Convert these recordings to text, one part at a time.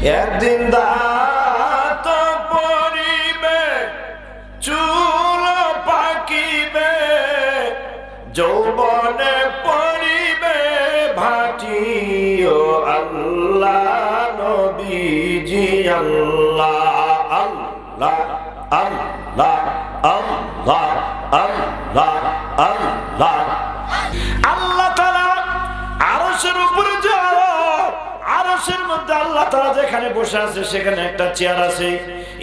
একদিন দাঁত পড়িবে, চুল পাকিবে, যৌবনে পড়িবে ভাটি। ও আল্লাহ নবীজি আল্লাহ আল্লাহ আল্লাহ আল্লাহ আল্লাহ আল্লাহ। আল্লাহ তাআলা আরশের উপরে যাও, আরশের মধ্যে আল্লাহ তাআলা যেখানে বসে আছে সেখানে একটা চেয়ার আছে।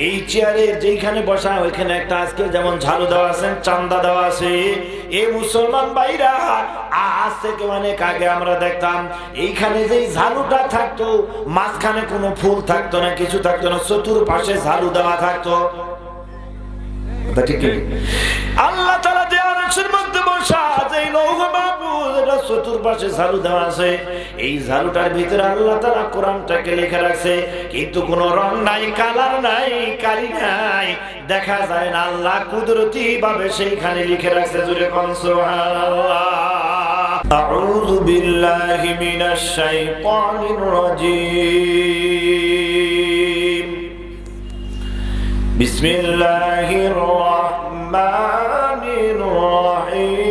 এই চেয়ারে যেখানে বসা ওইখানে একটা আজকে যেমন ঝাড়ু দেওয়া আছে, চান্দা দেওয়া আছে। এই মুসলমান ভাইরা, আজ থেকে অনেক আগে আমরা দেখতাম এইখানে যে ঝাড়ুটা থাকতো, মাঝখানে কোনো ফুল থাকতো না, কিছু থাকতো না, চতুর্পাশে ঝাড়ু দেওয়া থাকতো। আল্লাহ তাআলা যে আরশের মধ্যে বসা, যে লৌহ মাহফুজ, এটা চতুর্পাশে ঝাড়ু দেওয়া আছে। এই ঝাড়ুটার ভিতরে আল্লাহ তাআলা কোরআনটাকে লিখে রাখছে, কিন্তু কোনো রং নাই, কালার নাই, কালি নাই, দেখা যায় না। আল্লাহ কুদরতি ভাবে সেইখানে লিখে রাখছে। জোরে কোন সুবহানাল্লাহ। আউযু বিল্লাহি মিনাশ শাইতানির রাজীম। বিসমিল্লাহির রহমানির রহিম।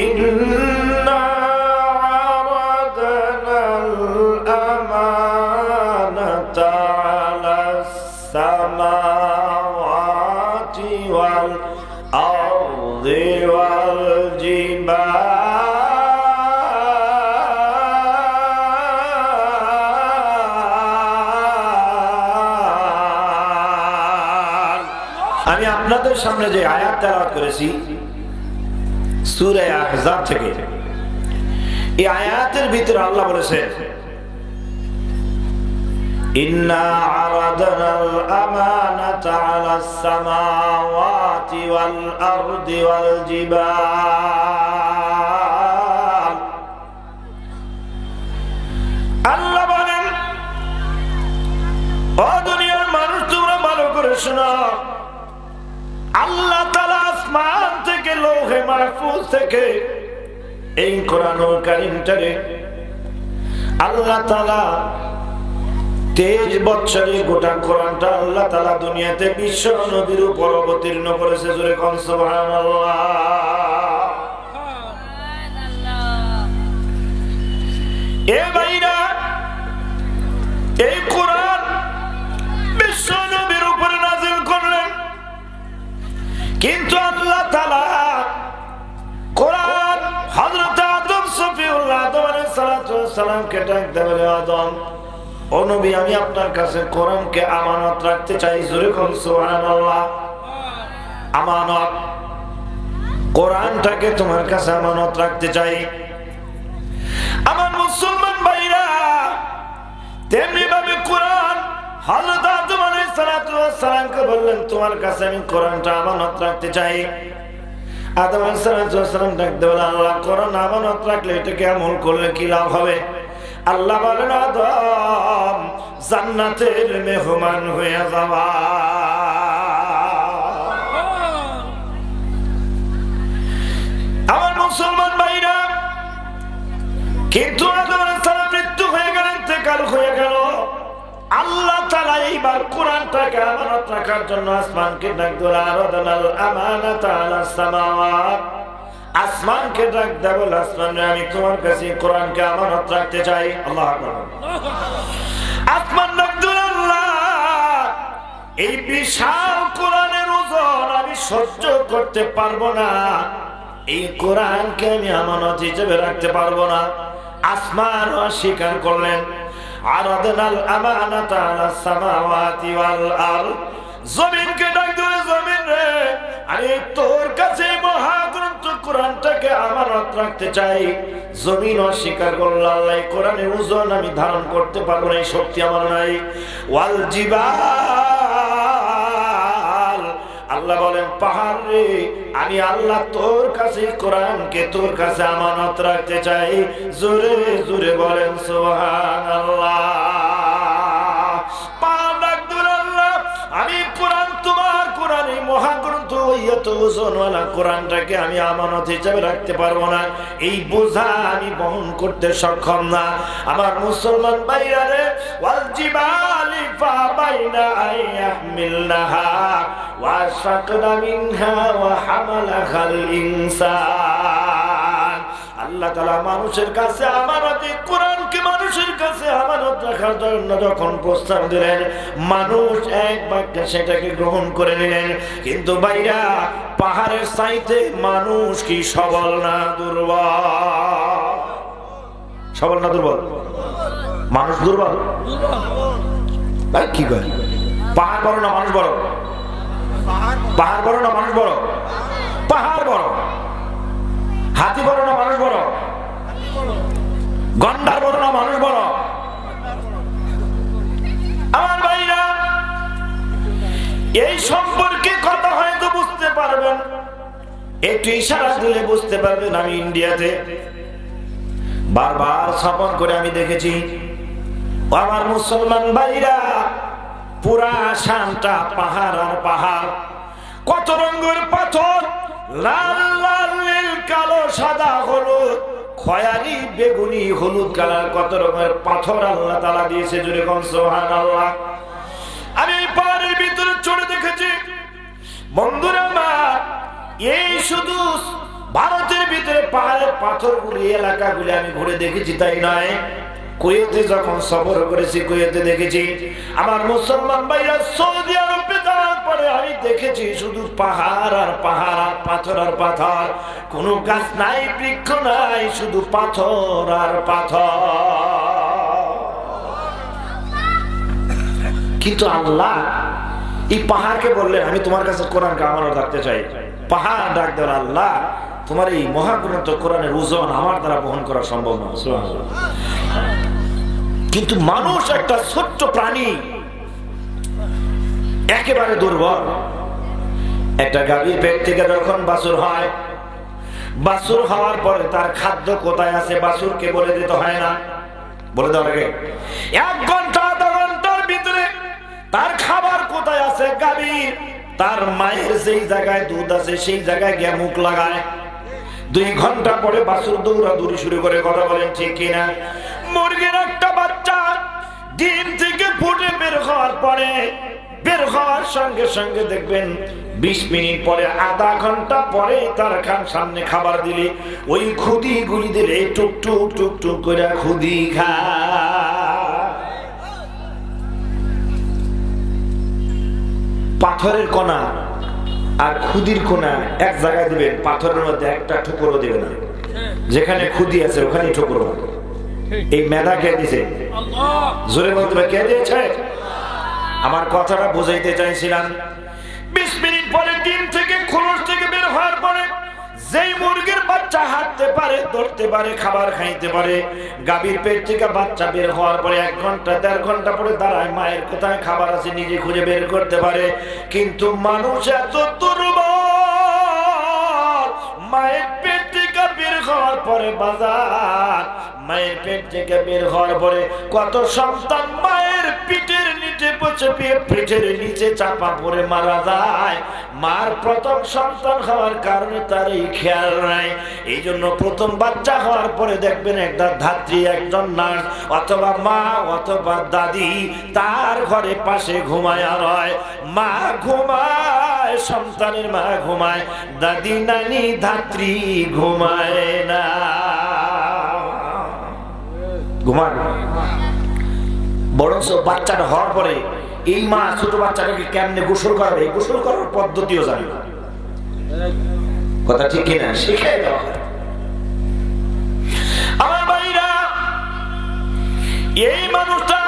ইন্না আরাদনাল আমানাতা আলাস সামাওয়াতি ওয়াল আরদি ওয়াল জিবাল। আমি আপনাদের সামনে যে আয়াত তেলাওয়াত করেছি সূরা আহজাব থেকে, এই আয়াতের ভিতরে আল্লাহ বলেছেন, ইন্না আরাদনাল আমানাতা আলাস সামাওয়াতি ওয়াল আরদি ওয়াল জিবাল। আল্লাহ বলেন, ও দুনিয়ার মানুষ, তোমরা ভালো করে শোনো, আল্লাহ তাআলা আসমান থেকে, লৌহে মাহফুজ থেকে এই কোরআনুল কারীমটারে আল্লাহ তাআলা 23 বছরে গোটা কোরআনটা আল্লাহ তাআলা দুনিয়াতে বিশ্ব নবীর উপর অবতীর্ণ করেছে। জোরে কোন সুবহানাল্লাহ। এ ভাইরা, এই কোরআন বিশ্ব নবীর উপরে নাযিল করলেন, কিন্তু আল্লাহ তাআলা কোরআন হযরত আদম সফিউল্লাহ আদম আলাইহিস সালাতু ওয়াস সালামকে ডাক দেন, আদম ও নবী, আমি আপনার কাছে কোরআনকে আমানত রাখতে চাই। জোরে কোন সুবহানাল্লাহ। আমানত, কোরআনটাকে তোমার কাছে আমানত রাখতে চাই। আমার মুসলমান ভাইরা, তেমনি ভাবে কোরআন হযরত আদম আলাইহিস সালাতু ওয়াস সালামকে বললেন, তোমার কাছে আমি কোরআনটা আমানত রাখতে চাই। আদম আলাইহিস সালাতু ওয়াস সালাম ডাক দেন, আল্লাহ, কোরআন আমানত রাখলে এটাকে আমল করলে কি লাভ হবে? আল্লাহ বলেন, আদম, জান্নাতের মেহমান হয়ে যাবা। আমার মুসলমান ভাইরা, কিন্তু আদম আলাইহিস সালাম মৃত্যু হয়ে গেল, ইন্তেকাল হয়ে গেল। আল্লাহ তাআলা এইবার কোরআনটাকে আমানত রাখার জন্য আসমানকে ডাক দিল, আরাদনাল আমানাতা আলাস সামাওয়াত। আসমানকে ডাক দেব, আসমান, আমি তোমার কাছে কোরআনকে আমানত রাখতে চাই। আল্লাহু আকবার। আসমান ডাক দিল, আল্লাহ, এই বিশাল কোরআনের ওজন আমি সহ্য করতে পারবো না, এই কোরআনকে আমি আমানত হিসেবে রাখতে পারবো না। আসমান অস্বীকার করলেন। আরাদনাল আমানাতা আলাস সামাওয়াতি ওয়াল আরদ। জমিনকে ডাক দিল, জমিন রে, আমি তোর কাছে মহাগ্রন্থ কোরআনটাকে আমানত রাখতে চাই। জমিন অস্বীকার করল, আল্লাহ, কোরআনের ওজন আমি ধারণ করতে পারবো না, এই শক্তি আমার নাই। ওয়াল জিবাল, আল্লাহ বলেন, পাহাড় রে, আমি আল্লাহ তোর কাছে কোরআনকে তোর কাছে আমানত রাখতে চাই। জোরে জোরে বলেন সুবহানাল্লাহ। পাহাড় ডাক দিল, আল্লাহ, আমি কোরআন, তোমার কোরআন, এই মহাগ্রন্থ এত ওজনওয়ালা কোরআনটাকে আমি আমানত হিসেবে রাখতে পারবো না, এই বোঝা আমি বহন করতে সক্ষম না। আমার মুসলমান ভাইরা রে, ওয়াল জিবালি ফাবাইনা আইয়াহমিলনাহা ওয়াশাকনা মিনহা ওয়া হামালাহাল ইনসান। আল্লাহ তাআলা মানুষের কাছে আমানত, কোরআনকে মানুষের কাছে আমানত রাখার জন্য যখন প্রস্তাব দিলেন, মানুষ এক বাক্যে সেটাকে গ্রহণ করে নিলেন। কিন্তু ভাইরা, পাহাড়ের চাইতে মানুষ কি সবল না দুর্বল? সবল না দুর্বল? মানুষ দুর্বল। কি কয়? পাহাড় বড় না মানুষ বড়? পাহাড় বড় না মানুষ বড়? পাহাড় বড়। হাতি বড় না মানুষ বড়? গন্ডার বড় না মানুষ বড়? আমার ভাইরা, এই সম্পর্কে কথা হয়তো বুঝতে পারবেন, একটু ইশারা দিলে বুঝতে পারবেন। আমি ইন্ডিয়াতে বারবার সফর করে আমি দেখেছি, আমার মুসলমান ভাইরা, পুরা আসামটা পাহাড় আর পাহাড়, কত রঙের পাথর, লাল লাল নীল কালো সাদা হলুদ খয়েরি বেগুনি হলুদ কালার, কত রকমের পাথর আল্লাহ তাআলা দিয়েছে। জুড়ে কোন সুবহানাল্লাহ। আমি এই পাহাড়ের ভিতরে চড়ে দেখেছি বন্ধুরা আমার, এই শুধু ভারতের ভিতরে পাহাড়ের পাথরগুলি এলাকাগুলি আমি ঘুরে দেখেছি তাই নয়, কুয়েতে যখন সফর করেছি কুয়েতে দেখেছি। আমার মুসলমান ভাইরা, সৌদি আরবে যাওয়ার পরে আমি দেখেছি শুধু পাহাড় আর পাহাড় আর পাথর আর পাথর, কোনো গাছ নাই, বৃক্ষ নাই, শুধু পাথর আর পাথর। কিন্তু আল্লাহ এই পাহাড়কে বললেন, আমি তোমার কাছে কোরআনকে আমানত রাখতে চাই। পাহাড় ডাক দেন, আল্লাহ তোমার এই মহাগ্রন্থ কোরআনের ওজন আমার দ্বারা বহন করা সম্ভব না। কিন্তু মানুষ একটা ছোট্ট প্রাণী, একেবারে দুর্বল। একটা গাভীর পেট থেকে যখন বাছুর হয়, বাছুর হওয়ার পরে তার খাদ্য কোথায় আছে বাছুরকে বলে দিতে হয় না? বলে দেওয়ার আগে 1 ঘন্টা আধা ঘন্টার ভিতরে তার খাবার কোথায় আছে গাভীর, তার মায়ের যেই জায়গায় দুধ আছে সেই জায়গায় গিয়ে মুখ লাগায়। 2 ঘন্টা পরে বাছুর দৌড়াদৌড়ি শুরু করে। কথা বলেন ঠিক কিনা? মুরগির একটা বাচ্চা ডিম থেকে ফুটে বের হওয়ার পরে, বের হওয়ার সঙ্গে সঙ্গে দেখবেন 20 মিনিট পরে, আধা ঘন্টা পরে তার সামনে খাবার দিলে ওই খুদি গুলি দিলে টুক টুক টুক টুক করে খুদি খায়। পাথরের কোনা আর খুদির কোনা এক জায়গায় দিবেন, পাথরের মধ্যে একটা ঠুকরো দিবেন না, যেখানে খুদি আছে ওখানে ঠুকরো। এই মেধা কে দিছে? জোরে বলতে হবে, কে দিয়েছে? আমার কথাটা বুঝাইতে চাইছিলাম। 20 মিনিট পরে ডিম থেকে খোলস থেকে বের হওয়ার পরে যেই মুরগির বাচ্চা হাঁটতে পারে, দৌড়তে পারে, খাবার খাইতে পারে, গাভীর পেট থেকে বাচ্চা বের হওয়ার পরে 1 ঘন্টা 1.5 ঘন্টা পরে দাঁড়ায়, মায়ের কোথায় খাবার আছে নিজে খুঁজে বের করতে পারে। কিন্তু মানুষ এত দুর্বল, মায়ের পেট থেকে বের হওয়ার পরে বাজার, মায়ের পেট থেকে বের হওয়ার পরে কত সন্তান মায়ের পিঠের নিচে বসে পিঠের নিচে চাপা পড়ে মারা যায়। মার প্রথম সন্তান হওয়ার কারণে তার এই খেয়াল নাই। এই জন্য প্রথম বাচ্চা হওয়ার পরে দেখবেন একটা ধাত্রী, একজন নার্স অথবা মা অথবা দাদি তার ঘরে পাশে ঘুমায় রয়। মা ঘুমায়, সন্তানের মা ঘুমায়, দাদি নানি ধাত্রী ঘুমায় না, ঘুমায়। বরঞ্চ বাচ্চাটা হওয়ার পরে এই মা ছোট বাচ্চাটাকে কেমনে গোসল করাবে, গোসল করার পদ্ধতিও জানে না। কথা ঠিক কিনা? শিখাই দেওয়া হয়। আমার ভাইরা, এই মানুষটা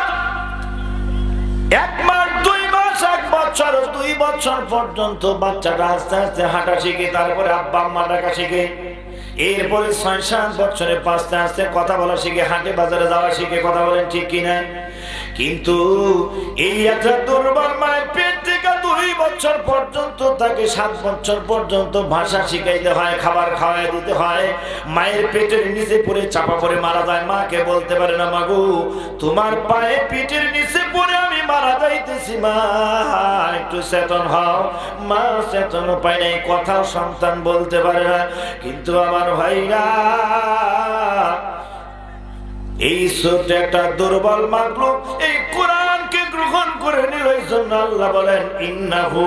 1 মাস 2 মাস 1 বছর 2 বছর পর্যন্ত বাচ্চাটা আস্তে আস্তে হাঁটা শিখে, তারপরে আব্বা আম্মা ডাকা শিখে, এরপরে 6-7 বছরে আস্তে আস্তে কথা বলা শিখে, হাটে বাজারে যাওয়া শিখে। কথা বলেন ঠিক কিনা? কিন্তু এই একটা দুর্বল মায়ের পেট থেকে 2 2 বছর পর্যন্ত তাকে 7 বছর পর্যন্ত ভাষা শিখাইতে হয়, খাবার খাওয়াই দিতে হয়। মায়ের পেটের নিচে পড়ে চাপা পড়ে মারা যায়। মাকে বলতে পারে না, মাগো তোমার পায়ে পেটের নিচে পড়ে আমি মারা যাইতেছি, মা একটু চেতন হও। মা চেতনও পায় নাই, কথাও সন্তান বলতে পারে না। কিন্তু আমার ভাইরা, এই ছোট একটা দুর্বল মাগলুক এই কোরআনকে গ্রহণ করে নিল। এই জন্য আল্লাহ বলেন, ইন্নাহু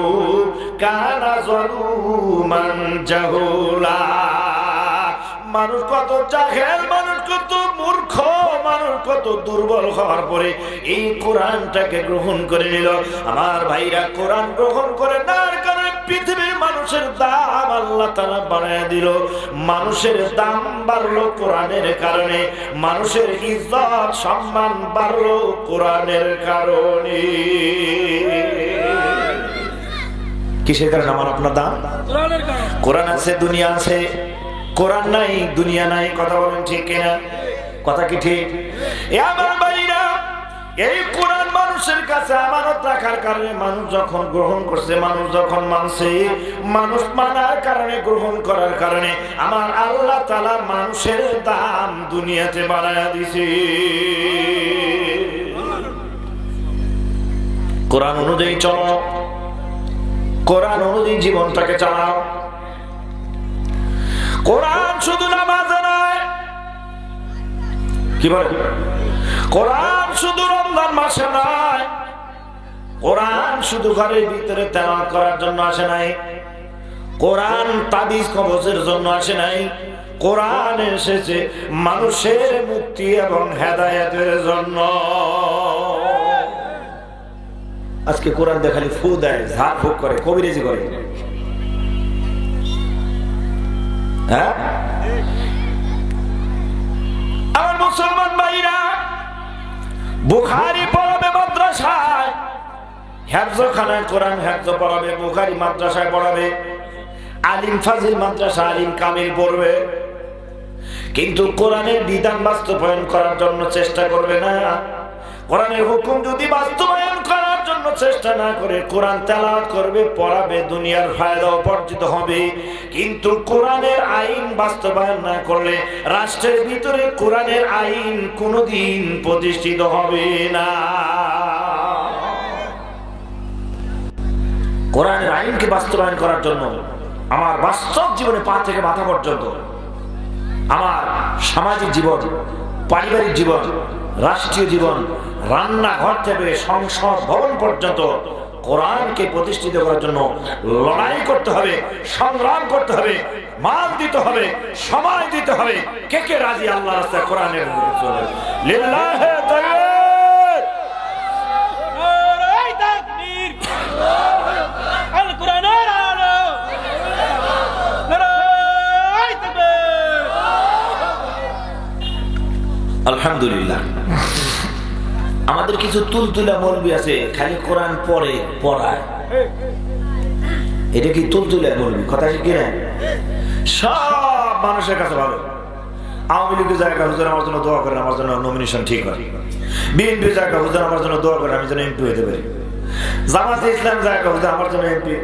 কানা যালুমান জাহুলা। মানুষ কত জাহেল, মানুষ কত মূর্খ, মানুষ কত দুর্বল হওয়ার পরে এই কোরআনটাকে গ্রহণ করে নিল। আমার ভাইরা, কোরআন গ্রহণ করে নেওয়ার কারণে পৃথিবীর মানুষের দাম আল্লাহ তাআলা বাড়ায় দিল। মানুষের দাম বাড়লো কোরআনের কারণে, মানুষের ইজ্জত সম্মান বাড়লো কোরআনের কারণে। কিসের কারণে আমার আপনার দাম? কোরআন আছে, দুনিয়া আছে। কোরআন নাই, দুনিয়া নাই। কথা বলেন ঠিক কিনা? কথা কি ঠিক? আমার ভাইরা, এই কোরআন মানুষের কাছে আমানত রাখার কারণে মানুষ যখন গ্রহণ করছে, মানুষ যখন মানছে, মানুষ মানার কারণে, গ্রহণ করার কারণে আমার আল্লাহ তাআলা মানুষের দাম দুনিয়াতে বাড়ায়া দিছে। কোরআন অনুযায়ী চলো, কোরআন অনুযায়ী জীবনটাকে চালাও। কোরআন শুধু নামাজে নয়, কি বলে? কোরআন শুধু রমজান মাসে নয়, কোরআন শুধু ঘরের ভিতরে তেলাওয়াত করার জন্য আসে নাই, কোরআন তাবিজ কবজের জন্য আসে নাই। কোরআন এসেছে মানুষের মুক্তি এবং হেদায়েতের জন্য। আজকে কোরআন দেখালি ফু দেয়, ঝাড় ফুক করে, কবিরাজি করে। হ্যাঁ, আমার মুসলমান ভাইরা, বুখারী পড়াবে মাদ্রাসায়, হেফজখানায় কোরআন হেফজ পড়াবে, বুখারী মাদ্রাসায় পড়াবে, আলিম ফাজিল মাদ্রাসা আলিম কামিল পড়বে, কিন্তু কোরআনের বিধান বাস্তবায়ন করার জন্য চেষ্টা করবে না। কোরআনের হুকুম যদি বাস্তবায়ন করার জন্য চেষ্টা না করে কোরআন তেলাওয়াত করবে, পড়াবে, দুনিয়ার ফায়দা অর্জিত হবে, কিন্তু কোরআনের আইন বাস্তবায়ন না করলে রাষ্ট্রের ভিতরে কোরআনের আইন কোনোদিন প্রতিষ্ঠিত হবে না। কোরআনের আইনকে বাস্তবায়ন করার জন্য আমার বাস্তব জীবনে পা থেকে মাথা পর্যন্ত, আমার সামাজিক জীবন, পারিবারিক জীবন, রাষ্ট্রীয় জীবন, রান্নাঘর থেকে সংসদ ভবন পর্যন্ত কোরআনকে প্রতিষ্ঠিত করার জন্য লড়াই করতে হবে, সংগ্রাম করতে হবে, মাল দিতে হবে, সময় দিতে হবে। কে কে রাজি আল্লাহর রাস্তায় কোরআনের চলে? লিল্লাহি তাকবীর, নারায়ে তাকবীর, আল কোরআনের আলো, নারায়ে তাকবীর। আলহামদুলিল্লাহ, আমাদের কিছু তুলতুলা মৌলবি আছে, খালি কোরআন পড়ে, পড়ায়। এটা কি তুলতুলা মৌলবি? কথা কি না? সব মানুষের কাছে ভালো। আওয়ামী লীগের জায়গা হুজুর আমার জন্য দোয়া করেন, আমার জন্য নমিনেশন ঠিক হয়। বিএনপির জায়গা হুজুর আমার জন্য দোয়া করেন, আমি যেন এমপি হতে পারি। জামাতে ইসলাম জায়গা হুজুর আমার জন্য এমপি,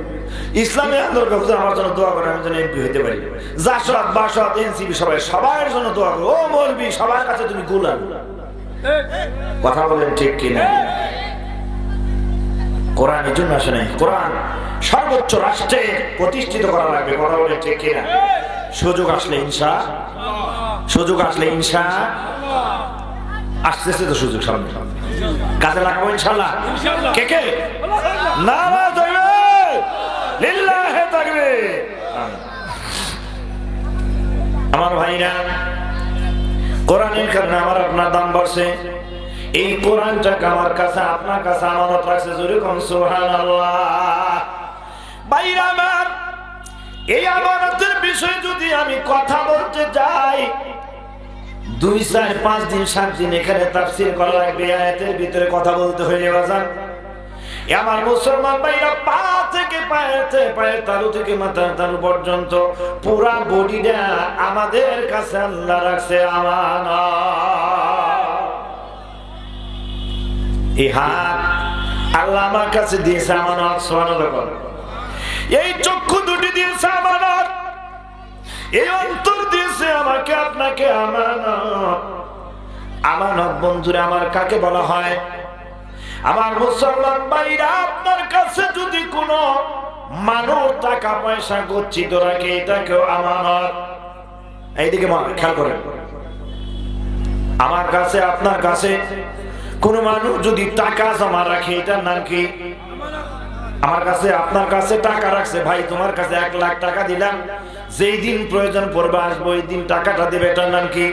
ইসলামী আন্দোলন হুজুর আমার জন্য দোয়া করেন, আমি যেন এমপি হতে পারি। জাসদ, বাসদ, এনসিপি সবার জন্য দোয়া করো। ও মৌলবি, সবার কাছে তুমি গোলাম। কথা বলেন ঠিক কিনা? কোরআনের জন্য আসে নাই, কোরআন সর্বোচ্চ রাষ্ট্রে প্রতিষ্ঠিত করা লাগবে। কথা বলেন ঠিক কিনা? সুযোগ আসলে আসতেছে তো সুযোগ, সামনে কাজে লাগাবো ইনশাআল্লাহ। কে কে নারায়ে তাকবীর, লিল্লাহি তাকবীর। আমার ভাইরা, কোরআনের কারণে আমার আপনার দাম বাড়ছে। এই কোরআনটাকে আমার কাছে, আপনার কাছে আমানত রাখছে। জোরে কোন সুবহানাল্লাহ। ভাইরা আমার, এই আমানতের বিষয়ে যদি আমি কথা বলতে যাই, 2, 4, 5 দিন 7 দিন এখানে তাফসীর করা লাগবে। আয়াতের ভিতরে কথা বলতে হইলে বাজান, আমার মুসলমান ভাইরা, পা থেকে পায়ের তালু থেকে মাথার তালু পর্যন্ত পুরা বডিটা আমাদের কাছে আল্লাহ রাখছে আমানত। এই হাত আল্লাহ আমার কাছে দিয়েছে আমানত, সুবহানাল্লাহ। এই চক্ষু দুটি দিয়েছে আমানত, এই অন্তর দিয়েছে আমাকে আপনাকে আমানত। আমানত বন্ধুরা আমার কাকে বলা হয়? আমার মুসলমান ভাইরা, আপনার কাছে যদি কোনো মানুষ টাকা পয়সা গচ্ছিত রাখে, এটাকেও আমানত। এইদিকে খেয়াল করেন, আমার কাছে আপনার কাছে কোনো মানুষ যদি টাকা জমা রাখে, এটার নাম কি? আমার কাছে আপনার কাছে টাকা রাখছে, ভাই তোমার কাছে 1 লাখ টাকা দিলাম, যেই দিন প্রয়োজন পড়বে আসবো, এই দিন টাকাটা দেবে, এটার নাম কি?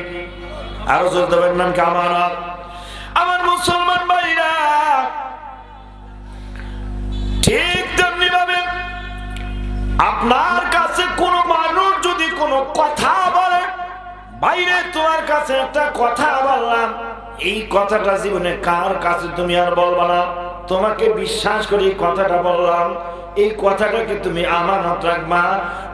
আরো জোর দেবেন, নাম কি? আমানত। আমার মুসলমান ভাইরা, ঠিক তেমনি ভাবে আপনার কাছে কোনো মানুষ যদি কোনো কথা বলে, বাইরে তোমার কাছে একটা কথা বললাম, এই কথাটা জীবনে কার কাছে তুমি আর বলবা না, তোমাকে বিশ্বাস করে এই কথাটা বললাম, এই কথাটাকে তুমি আমানত রাখবা,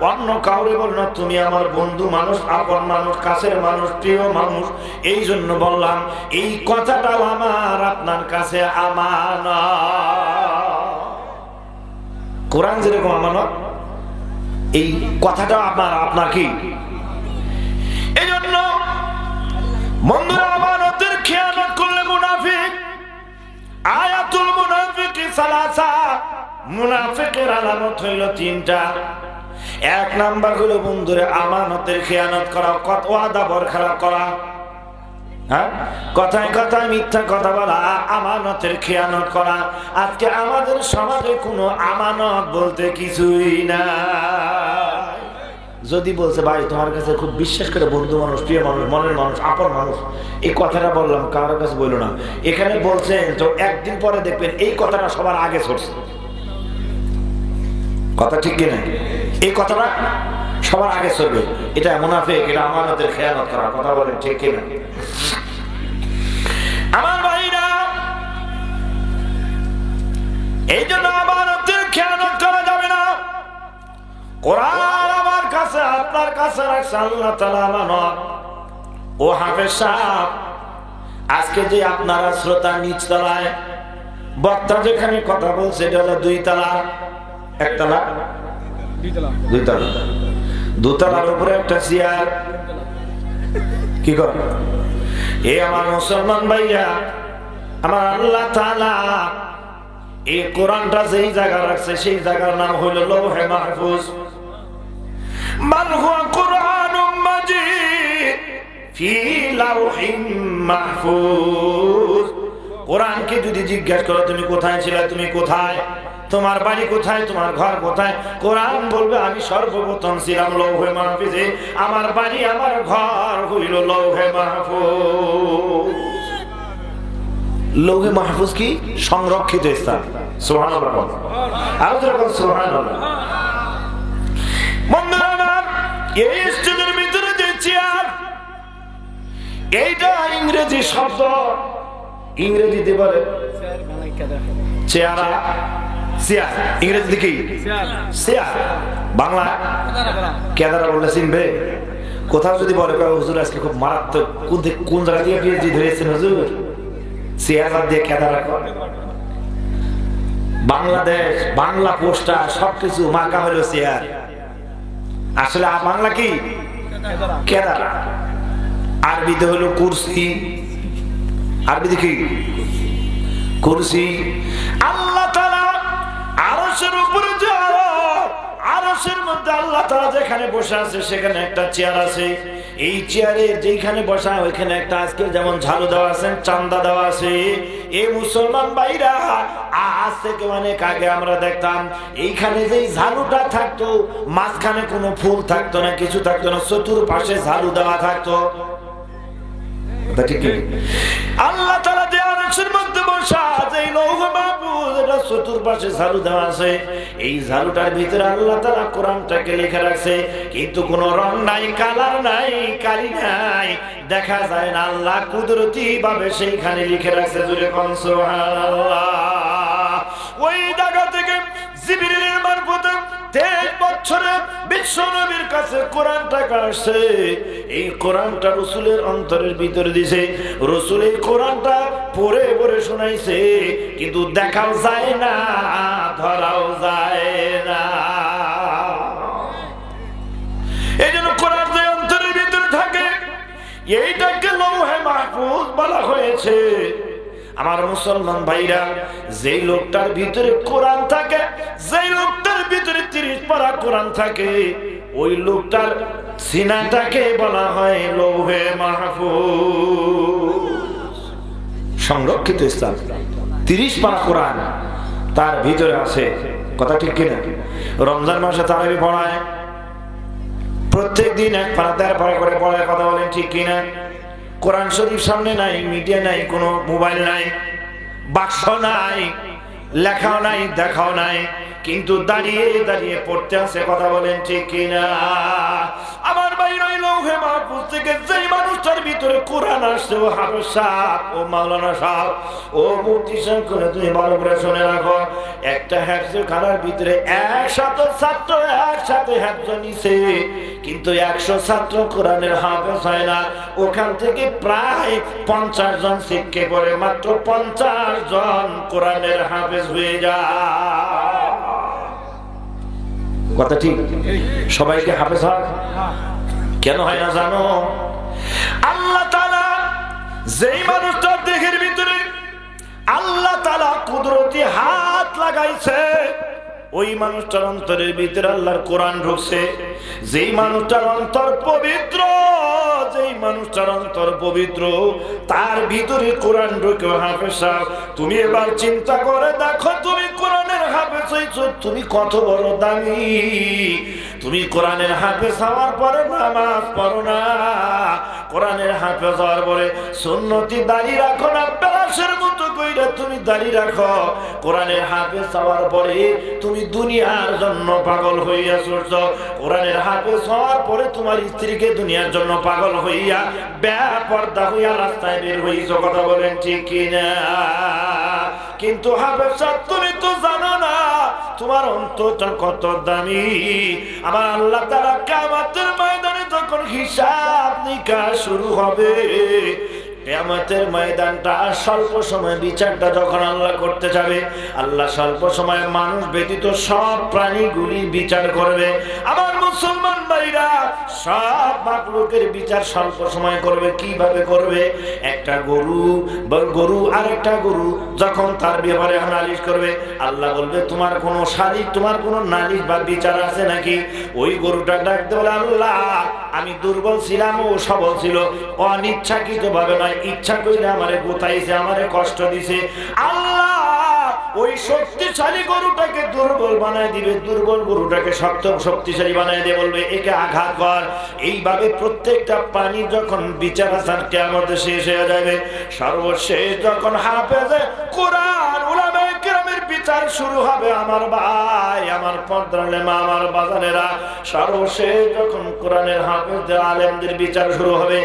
অন্য কাউরে বল না। তুমি আমার বন্ধু মানুষ, আপন মানুষ, কাছের মানুষ, প্রিয় মানুষ, এই জন্য বললাম, এই কথাটাও আমার আপনার কাছে আমানত। কোরআন যেরকম আমানত, এই কথাটা আপনার কি? এই জন্য বন্ধুরা, আমানতের খেয়ানত করলে মুনাফিক। আয়াতুল মুনাফিকি সালাসা, মুনাফিকের আলামত হইল 3টা। 1 নাম্বার হলো বন্ধুরা আমানতের খেয়ানত করা, ওয়াদা বরখেলাপ করা, হ্যাঁ, কথায় কথায় মিথ্যা কথা বলা, আমানতের খেয়ানত করা। আজকে আমাদের সমাজে কোনো আমানত বলতে কিছুই না। যদি বলছে ভাই তোমার কাছে খুব বিশ্বাস করে বন্ধু মানুষ, প্রিয় মানুষ, মনের মানুষ, আপন মানুষ, এই কথাটা বললাম, কারোর কাছে বললো না। এখানে বলছেন তো একদিন পরে দেখবেন এই কথাটা সবার আগে ছড়ছে। কথা ঠিক কিনা? এই কথাটা সবার আগে ছড়বে, এটা মুনাফিক, এটা আমানতের খেয়ানত করা। কথা বলেন ঠিক কিনা? আমার ভাইরা, এই জন্য আমানতের খেয়ানত করা যাবে না। কোরআন আমার কাছে আপনার কাছে রাখছে আল্লাহ তাআলা আমানত। ও হাফেজ সাহেব, আজকে যে আপনারা শ্রোতা নিচতলায়, বক্তা যেখানে কথা বলছে, এটা হলো 2 তলা, 1 তলা, 2 তলা, 2 তলার উপরে একটা চেয়ার। কি কর এ আমার মুসলমান ভাইয়া, আমার আল্লাহ তাআলা এই কোরআনটা যেই জায়গা রাখছে, সেই জায়গার নাম হইল লৌহে মাহফুজ। মান হুয়া কুরআনুম মাজিদ ফি লাউহিম মাহফুজ। কোরআনকে যদি জিজ্ঞাসা করো তুমি কোথায় ছিলে, তুমি কোথায়, তোমার বাড়ি কোথায়, তোমার ঘর কোথায়, কোরআন বলবে আমি সর্বপ্রথম ছিলাম লৌহে মাহফুজে, আমার বাড়ি আমার ঘর হইল লৌহে মাহফুজ। লৌহে মাহফুজ কি? সংরক্ষিত স্থান। সুবহানাল্লাহ, আর যখন সুবহানাল্লাহ। বন্ধুরা আমার, এই স্টেজের ভিতরে যে চেয়ার, এইটা ইংরেজি শব্দ, ইংরেজিতে বলে চেয়ারা, চেয়ার, ইংরেজিতে কি? চেয়ার, বাংলা কেদারা বললে চিনবে। কোথাও যদি বলে হুজুর আজকে খুব মারাত্মক, কোন জায়গা দিয়ে পিএইচডি ধরেছেন হুজুর, চেয়ার দিয়ে কেদারা। বাংলাদেশ, বাংলা পোস্টার সবকিছু মার্কা হলো চেয়ার, আসলে বাংলা কি? কেদারা। আরবিতে হলো কুরসি, আরবিতে কি? কুরসি। আল্লাহ তাআলা আরশের উপরে যে আরশের মধ্যে আল্লাহ তাআলা যেখানে বসে আছে, সেখানে একটা চেয়ার আছে। এই চেয়ারে যেখানে বসা, ওইখানে একটা আজকে যেমন ঝাড়ু দেওয়া আছে, চান্দা দেওয়া আছে। এই মুসলমান ভাইরা, আজ থেকে অনেক আগে আমরা দেখতাম এইখানে যে ঝাড়ুটা থাকতো, মাঝখানে কোনো ফুল থাকতো না, কিছু থাকতো না, চতুর্পাশে ঝাড়ু দেওয়া থাকতো। আল্লাহ তাআলা যে আরশের মধ্যে বসা, যে লৌহ মাহফুজ, এটা চতুর্পাশে ঝাড়ু দেওয়া আছে। এই ঝাড়ুটার ভিতরে আল্লাহ তাআলা কোরআনটাকে লিখে রাখছে, কিন্তু কোনো রং নাই, কালার নাই, কালি নাই, দেখা যায় না। আল্লাহ কুদরতি ভাবে সেইখানে লিখে রাখছে। জুড়ে কোন সুবহানাল্লাহ। ওই জায়গা থেকে জিবরিলের মারফতে 23 বছরে বিশ্ব নবীর কাছে কোরআনটা আসছে, এই কোরআনটা রাসূলের অন্তরের ভিতরে দিছে। রাসূল এই কোরআনটা পড়ে পড়ে শোনাইছে, কিন্তু দেখাও যায় না, ধরাও যায় না। এই জন্য কোরআন যে অন্তরের ভিতরে থাকে, এইটাকে লৌহে মাহফুজ বলা হয়েছে। আমার মুসলমান ভাইরা, যেই লোকটার ভিতরে কোরআন থাকে, যেই লোকটার ভিতরে 30 পারা কোরআন থাকে, ওই লোকটার সিনাটাকে বলা হয় লৌহে মাহফুজ, সংরক্ষিত স্থান। 30 পারা কোরআন তার ভিতরে আছে, কথা ঠিক কিনা? রমজান মাসে তারাবি পড়ায়, প্রত্যেক দিন 1 পারা 13 পারা করে পড়ায়, কথা বলেন ঠিক কিনা? কোরআন শরীফ সামনে নাই, মিডিয়া নাই, কোনো মোবাইল নাই, বাক্স নাই, লেখাও নাই, দেখাও নাই, কিন্তু দাঁড়িয়ে দাঁড়িয়ে পড়তে আছে, কথা বলেন ঠিক কিনা? আমার বাইরে লৌহে মাহফুজ থেকে যেই মানুষটার ভিতরে কোরআন আসছে, ও হাফেজ সাহেব, ও মাওলানা সাহেব, ও মুফতি সাহেব, করে তুমি ভালো করে শুনে রাখো, একটা হেফজের খানার ভিতরে 100 ছাত্র একসাথে হেফজ নিছে, কিন্তু 100 ছাত্র কোরআনের হাফেজ হয় না। ওখান থেকে প্রায় 50 জন শিক্ষক করে, মাত্র 50 জন কোরআনের হাফেজ হয়ে যায়। কথা ঠিক? সবাইকে হাফেজ হয়? কেন হয় না জানো? আল্লাহ তাআলা যেই মানুষটার দেহের ভিতরে আল্লাহ তাআলা কুদরতি হাত লাগাইছে, ওই মানুষটার অন্তরের ভিতরে আল্লাহর কোরআন ঢুকছে। যেই মানুষটার অন্তর পবিত্র, যেই মানুষটার অন্তর পবিত্র, তার ভিতরে কোরআন ঢুকে। হাফেজ সাহেব, তুমি এবার চিন্তা করে দেখো, তুমি কোরআনের হাফেজ হইছো, তুমি কত বড় দামি। তুমি কোরআনের হাফেজ হওয়ার পরে নামাজ পড়ো না, কোরআনের হাফেজ হওয়ার পরে সুন্নতি দাড়ি রাখো না, বেলাসের মতো কইরা তুমি দাড়ি রাখো। কোরআনের হাফেজ হওয়ার পরে তুমি দুনিয়ার জন্য পাগল হইয়া চলছ। কোরআনের হাফেজ হওয়ার পরে তোমার স্ত্রীকে দুনিয়ার জন্য পাগল হইয়া বেপরদা হইয়া রাস্তায় বের হইছো, কথা বলেন ঠিক কিনা? কিন্তু হাফেজ সাহেব, তুমি তো জানো না তোমার অন্তরটা কত দামি। আমার আল্লাহ তাআলা কিয়ামতের ময়দানে যখন হিসাব নিকাশ শুরু হবে, কিয়ামতের ময়দানটা স্বল্প সময় বিচারটা যখন আল্লাহ করতে যাবে, আল্লাহ স্বল্প সময়ে মানুষ ব্যতীত সব প্রাণীগুলি বিচার করবে। আমার মুসলমান ভাইরা, সব মাখলুকের বিচার স্বল্প সময় করবে। কিভাবে করবে? একটা গরু আর একটা গরু যখন তার ব্যাপারে নালিশ করবে, আল্লাহ বলবে তোমার কোনো শালিক, তোমার কোনো নালিশ বা বিচার আছে নাকি? ওই গরুটা ডাকতে বলে, আল্লাহ আমি দুর্বল ছিলাম, ও সবল ছিল, অনিচ্ছাকৃত ভাবে নয়, ইচ্ছা কইরা আমারে গোতাইছে, আমারে কষ্ট দিছে। আল্লাহ ওই শক্তিশালী গরুটাকে দুর্বল বানায় দিবে, দুর্বল গরুটাকে শক্তিশালী বানায় দিয়ে বলবে একে আঘাত কর। এইভাবে প্রত্যেকটা প্রাণী যখন বিচার আসার কিয়ামতে শেষ হয়ে যাবে, সর্বশেষ যখন হাফেজে কোরআন উলামায়ে কেরামের বিচার শুরু হবে, আমার ভাই, আমার পর্দার মা, আমার বাজানেরা, সর্বশেষ যখন কোরআনের হাফেজদের আলেমদের বিচার শুরু হবে,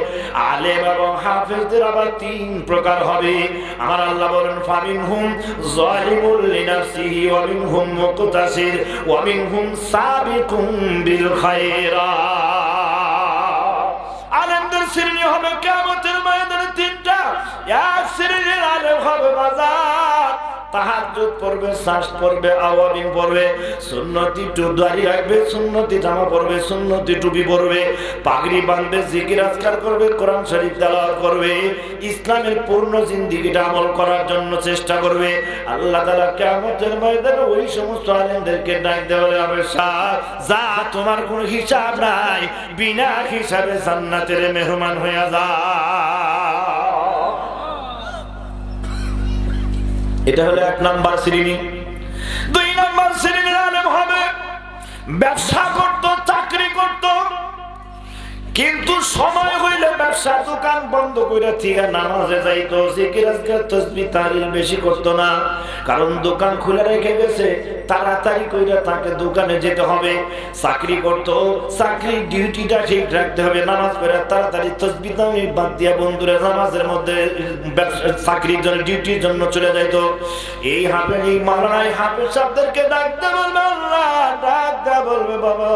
আলেম এবং হাফেজদের আবার 3 প্রকার হবে। আমার আল্লাহ বলেন, ফামিনহুম যালিমুল লিনাফসিহি ওয়া মিনহুম মুকতাসির ওয়া মিনহুম সাবিকুম বিল খায়রাত। আলেমদের শ্রেণী হবে কিয়ামতের ময়দানে 3টা। এক শ্রেণীর আলেম হবে বাজার, তাহাজ্জুদ পড়বে, সাজ পড়বে, আওয়াবিন পড়বে, সুন্নতি দাড়ি রাখবে, সুন্নতি জামা পড়বে, সুন্নতি টুপি পড়বে, পাগড়ি বাঁধবে, জিকির আজকার করবে, কোরআন শরীফ তেলাওয়াত করবে, ইসলামের পূর্ণ জিন্দেগিটা আমল করার জন্য চেষ্টা করবে। আল্লাহ তাআলা কিয়ামতের ময়দানে ওই সমস্ত আলেমদেরকে ডাক দেওয়া হবে, যা তোমার কোনো হিসাব নাই, বিনা হিসাবে জান্নাতের মেহমান হয়ে যা। এটা হলো 1 নাম্বার শ্রেণী। 2 নাম্বার শ্রেণীর আলেম হবে ব্যবসা করত, চাকরি করত, কিন্তু সময় হইলে ব্যবসা দোকান বন্ধ করে ঠিক নামাজে যাইতো, জিকির আজকার তাসবিহ তাহলিল বেশি করতো না, কারণ দোকান খুলে রেখে গেছে, তাড়াতাড়ি কইরা তাকে দোকানে যেতে হবে, চাকরি করতো, চাকরির ডিউটিটা ঠিক রাখতে হবে, নামাজ পড়ে তাড়াতাড়ি তাসবিহ তাহমিদ বাদ দিয়া বন্ধুরা নামাজের মধ্যে চাকরির জন্য ডিউটির জন্য চলে যাইতো। এই হাফেজ এই মাওলানা হাফেজ সাহেবদেরকে ডাকতে বলবে, আল্লাহ ডাকতে বলবে, বাবা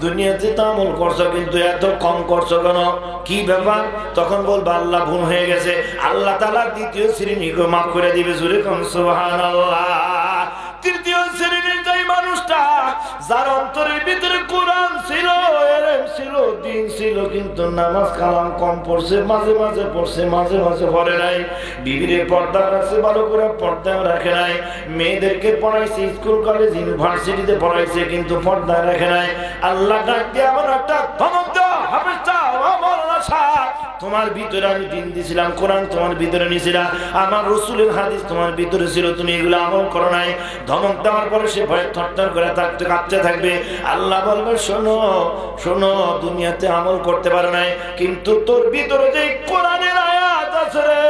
দুনিয়াতে তো আমল করছো কিন্তু এত কম করছো কেন, কি ব্যাপার? তখন বলবে আল্লাহ ভুল হয়ে গেছে, আল্লাহ তাআলা দ্বিতীয় শ্রেণীকে মাফ করে দিবে। জোরে কোন সুবহানাল্লাহ। তৃতীয় শ্রেণীর যেই মানুষটা যার অন্তরের ভিতরে কোরআন ছিল, ইলম ছিল, দ্বীন ছিল, কিন্তু নামাজ কালাম কম পড়ছে, মাঝে মাঝে পড়ছে, মাঝে মাঝে পড়ে নাই, বিবিরে পর্দা রাখছে, ভালো করে পর্দা রাখে নাই, মেয়েদেরকে পড়াইছে, স্কুল কলেজ ইউনিভার্সিটিতে পড়াইছে, কিন্তু পর্দা রাখে নাই। আল্লাহ ডাক দিয়ে আমার একটা ধমক দাও, হাফেজ সাহেব, তোমার ভিতরে আমি দিন দিয়েছিলাম, কোরআন তোমার ভিতরে নিয়েছিলাম, আমার রাসূলের হাদিস তোমার ভিতরে ছিল, তুমি এগুলো আমল করো নাই। ধমক দেওয়ার পরে সে ভয়ে থরথর করে থাকতে কাঁপতে থাকবে। আল্লাহ বলবে, শোনো শোনো, দুনিয়াতে আমল করতে পারো নাই, কিন্তু তোর ভিতরে যে কোরআনের আয়াত আছে রে,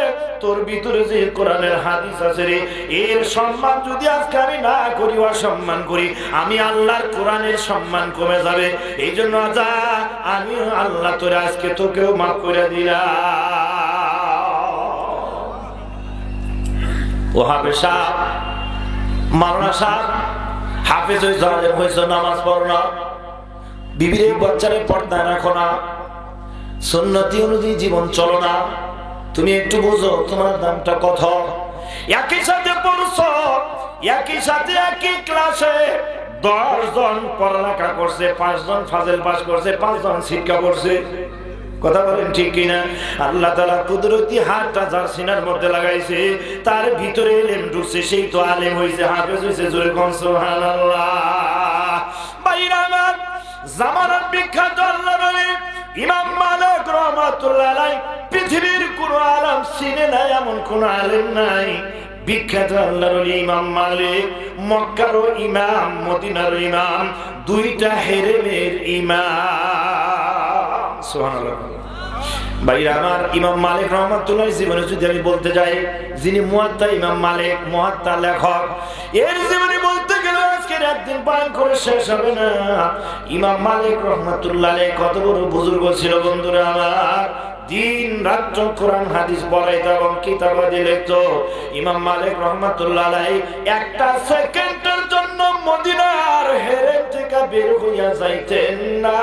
তোর ভিতরে যে কোরআনের হাদিস আছে রে, এর সম্মান যদি আজকে আমি না করি, অসম্মান করি, আমি আল্লাহর কোরআনের সম্মান কমে যাবে। এই জন্য আজা আমি আল্লাহ তোর আজকে তোকেও মাফ করে দিলাম। ও হাফেজ সাহেব, মাওলানা সাহেব, হাফেজ হয়েছে, নামাজ পড়ো না, বিবির বাচ্চারে পর্দা রাখো না, সুন্নতি অনুযায়ী জীবন চলো না, তুমি একটু বুঝো তোমার দামটা কত। একই সাথে পড়ছো, একই সাথে একই ক্লাসে 10 জন পড়ালেখা করছে, 5 জন ফাজিল পাস করছে, 5 জন শিক্ষা করছে, কথা বলেন ঠিক কিনা? আল্লাহ তাআলা কুদরতি হাতটা যার সিনার মধ্যে লাগাইছে, তার ভিতরে ইলম ঢুকছে, সেই তো আলেম হইছে, হাফেজ হইছে। জোরে কোন সুবহানাল্লাহ। ভাইরা আমার, জামানার বিখ্যাত আল্লাহর ওলি ইমাম মালিক রাহমাতুল্লাহ আলাইহি, পৃথিবীর কোন আলেম চিনে নাই এমন কোন আলেম নাই। বিখ্যাত আল্লাহর ওলি ইমাম মালিক, মক্কার ইমাম, মদিনার ইমাম, দুইটা হেরেমের ইমাম। সুবহানাল্লাহ। ভাইরা আমার, ইমাম মালিক রাহমাতুল্লাহ জীবনে যদি আমি বলতে যাই, যিনি মুয়াত্তা ইমাম মালিক, মুয়াত্তা লেখক, এর জীবনে বলতে গেলে আজকের একদিন বয়ান করে শেষ হবে না। ইমাম মালিক রাহমাতুল্লাহ আলাইহি কত বড় বুজুর্গ ছিল বন্ধুরা আমার, দিন রাত কোরআন হাদিস পড়াইতো এবং কিতাবাদি লিখতো। ইমাম মালিক রাহমাতুল্লাহ আলাইহি একটা সেকেন্ডের জন্য মদিনার হেরেম থেকে বের হইয়া যাইতেন না।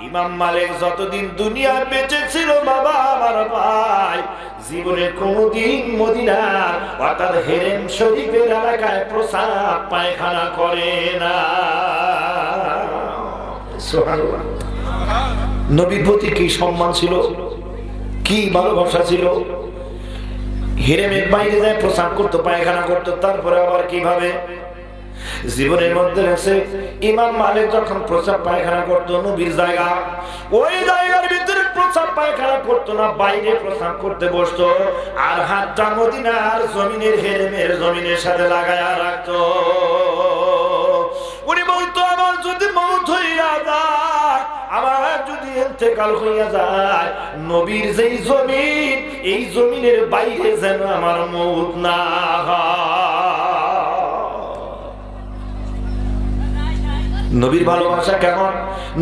ইমাম মালিক যতদিন দুনিয়া বেঁচে ছিল বাবা আমার ভাই, জীবনে কোনদিন মদিনার অর্থাৎ হেরেম শরীফের এলাকায় প্রসাব পায়খানা করে না। সুবহানাল্লাহ। নবীর প্রতি কি সম্মান ছিল, কি ভালোবাসা ছিল। হেরেমের বাইরে যায় প্রসাব করতো, পায়খানা করতো, তারপরে আবার কিভাবে জীবনের মধ্যে আছে। ইমাম মালিক যখন প্রসাব পায়খানা করতো নবীর জায়গা, ওই জায়গার ভিতরে প্রসাব পায়খানা করতো না, বাইরে প্রসাব করতে বসতো, আর হাতটা মদিনার জমিনের হেরেমের জমিনের সাথে লাগায়া রাখতো। উনি বলতো, আমার যদি মওত হইয়া যায়, আমার যদি ইন্তেকাল হইয়া যায়, নবীর যেই জমিন, এই জমিনের বাইরে যেন আমার মওত না হয়। নবীর ভালোবাসা কেমন,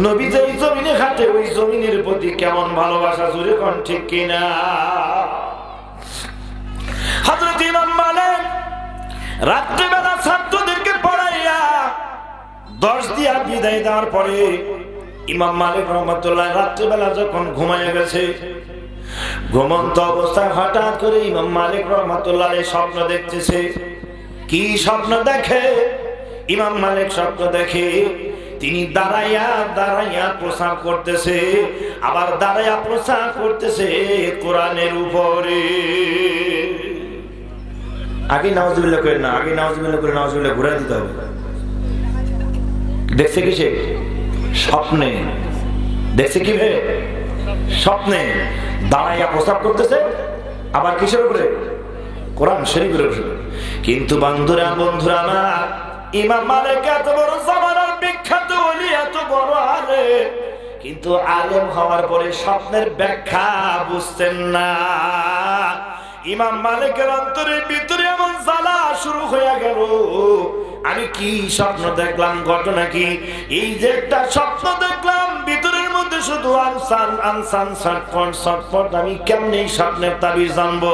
নবী যেই জমিনে হাঁটে ওই জমিনের প্রতি কেমন ভালোবাসা, জোরে কোন ঠিক কিনা? হযরত ইমাম মালিক রাত্রিবেলা ছাত্রদেরকে পড়াইয়া 10 দিয়া বিদায় দেওয়ার পরে ইমাম মালিক রাহমাতুল্লাহ রাত্রিবেলা যখন ঘুমাইয়া গেছে, ঘুমন্ত অবস্থায় হঠাৎ করে ইমাম মালিক রাহমাতুল্লাহ স্বপ্ন দেখতেছে। কি স্বপ্ন দেখে? ইমাম মালিক স্বপ্ন দেখে তিনি দাঁড়াইয়া দাঁড়াইয়া প্রসাব করতেছে, আবার দাঁড়াইয়া প্রসাব করতেছে কোরআনের উপরে। আগে নাউজুবিল্লাহ করেন না, আগে নাউজুবিল্লাহ করে নাউজুবিল্লাহ ঘুরে দিতে হবে। দেখছে কিসে? স্বপ্নে। দেখছে কি ভাবে? স্বপ্নে দাঁড়াইয়া প্রসাব করতেছে, আবার কিসের উপরে? কোরআন শরীফের উপরে। কিন্তু বন্ধুরা বন্ধুরা আমার, ইমাম মালিক এত বড় জামানার বিখ্যাত ওলি, এত বড় আলেম, কিন্তু আলেম হওয়ার পরে স্বপ্নের ব্যাখ্যা বুঝতেন না। ইমাম মালিকের অন্তরের ভিতরে এমন জ্বালা শুরু হয়ে গেল। আমি কি স্বপ্ন দেখলাম, ঘটনা কি? এই যে একটা স্বপ্ন দেখলাম, ভিতরের মধ্যে শুধু আনসান আনসান ছটফট ছটফট। আমি কেমনে এই স্বপ্নের তাবিজ জানবো?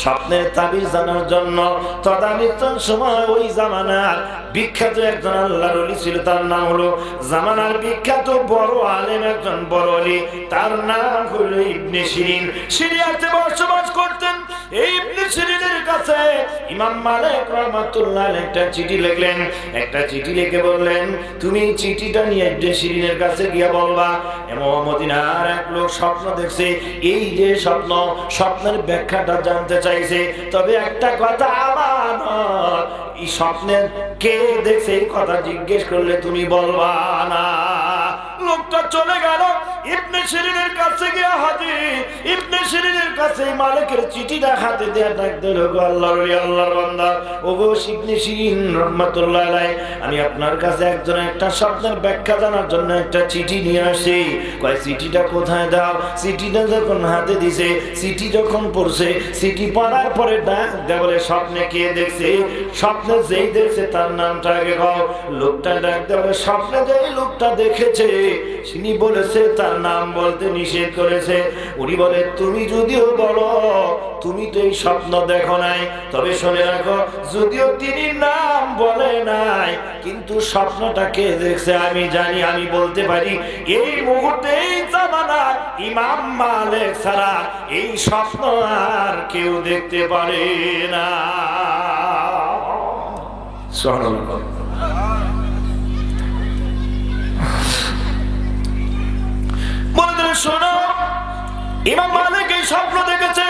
স্বপ্নের তাবিজ জানার জন্য তদানীন্তন সময় ওই জামানার বিখ্যাত একজন আল্লাহর ওলি ছিল, তার নাম হলো জামানার বিখ্যাত বড় আলেম একজন বড় ওলি, তার নাম হলো ইবনে শিরিন। সিরিয়াতে বসবাস করতেন। এই ইবনে শিরিনের কাছে ইমাম মালিক রাহমাতুল্লাহ আলাইহি একটা চিঠি লিখলেন। একটা চিঠি লিখে বললেন, তুমি চিঠিটা নিয়ে ইবনে শিরিনের কাছে গিয়ে বলবা মদিনার এক লোক স্বপ্ন দেখছে। এই যে স্বপ্ন, স্বপ্নের ব্যাখ্যাটা জানতে চাইছে। তবে একটা কথা আমানত, এই স্বপ্নের কে দেখছে এই কথা জিজ্ঞেস করলে তুমি বলবা না। লোকটা চলে গেল, ইবনে শিরিনের কাছে গিয়ে হাজির। ইবনে শিরিনের কাছে মালিকের চিঠিটা হাতে দেয়া ডাক দিল, গো আল্লাহর ওলি, আল্লাহর বান্দা, ও গো ইবনে শিরিন রাহমাতুল্লাহ আলাইহি, আমি আপনার কাছে একজন একটা স্বপ্নের ব্যাখ্যা জানার জন্য একটা চিঠি নিয়ে আসি। কয় চিঠিটা কোথায় দাও? চিঠিটা যখন হাতে দিছে, চিঠি যখন পড়ছে, চিঠি পড়ার পরে ডাক দেয়া বলে, স্বপ্নে কে দেখছে? স্বপ্নে যেই দেখছে তার নামটা আগে কও। লোকটা ডাক দেয়া বলে, স্বপ্নে যেই লোকটা দেখেছে তিনি বলেছে তার নাম বলতে নিষেধ করেছে। উনি বলে, তুমি যদিও বলো তুমি তো এই স্বপ্ন দেখো নাই, তবে শুনে রাখো, যদিও তিনি নাম বলে নাই, কিন্তু স্বপ্নটা কে দেখছে আমি জানি, আমি বলতে পারি। এই মুহূর্তে এই জামানার ইমাম মালিক ছাড়া এই স্বপ্ন আর কেউ দেখতে পারে না। সুবহানাল্লাহ। শোনো, ইমাম মালিক এই স্বপ্ন দেখেছে,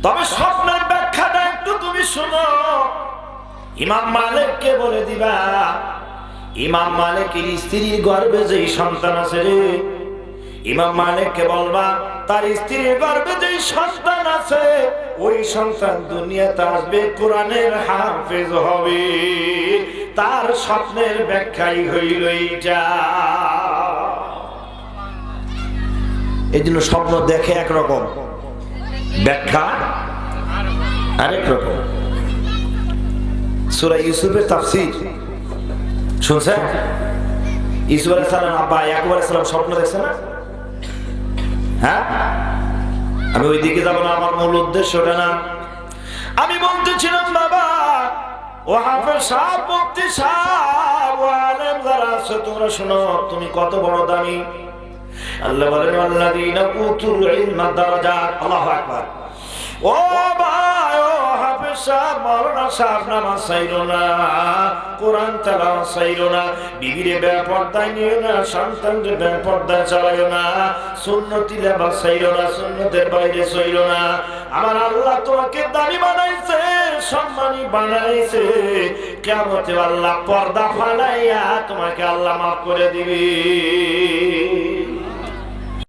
তবে স্বপ্নের ব্যাখ্যাটা একটু তুমি শোনো। ইমাম মালিককে বলে দিবা, ইমাম মালিকের স্ত্রীর গর্ভে যে সন্তান আছে রে, ইমাম মালিককে বলবা তার স্ত্রীর গর্ভে যে সন্তান আছে, ওই সন্তান দুনিয়াতে আসবে, কোরআনের হাফেজ হবে। তার স্বপ্নের ব্যাখ্যাই হইল এইটা। এই জন্য স্বপ্ন দেখে একরকম, ব্যাখ্যা আরেক রকম। সূরা ইউসুফের তাফসীর শুনছেন? ইউসুফ আলাইহিস সালাম আব্বা ইয়াকুব আলাইহিস সালাম স্বপ্ন দেখছে না? হ্যাঁ, আমি ওই দিকে যাব না, আমার মূল উদ্দেশ্য ওটা না। আমি বলতেছিলাম বাবা, ও হাফেজ সাহেব, মুফতি সাহেব, ও আলেম যারা আছো, তোমরা শোনো, তুমি কত বড় দামি। আল্লাহ বলেন, আল্লাযীনা উতুল ইলমা দারাজাত। আল্লাহু আকবার। ও ভাই, ও হাফেজ সাহেব, মাওলানা সাহেব, নামাজ ছাইরো না, কোরআন তেলাওয়াত ছাইরো না, বিবিরে বেপরদায় নিও না, সন্তানকে বেপরদায় চালাইও না, সুন্নতি লেবাস ছাইরো না, সুন্নতের বাইরে চইরো না। আমার আল্লাহ তোমাকে দামি বানাইছে, সম্মানী বানাইছে। কিয়ামতে আল্লাহ পর্দা ফালাইয়া তোমাকে আল্লাহ মাফ করে দিবে।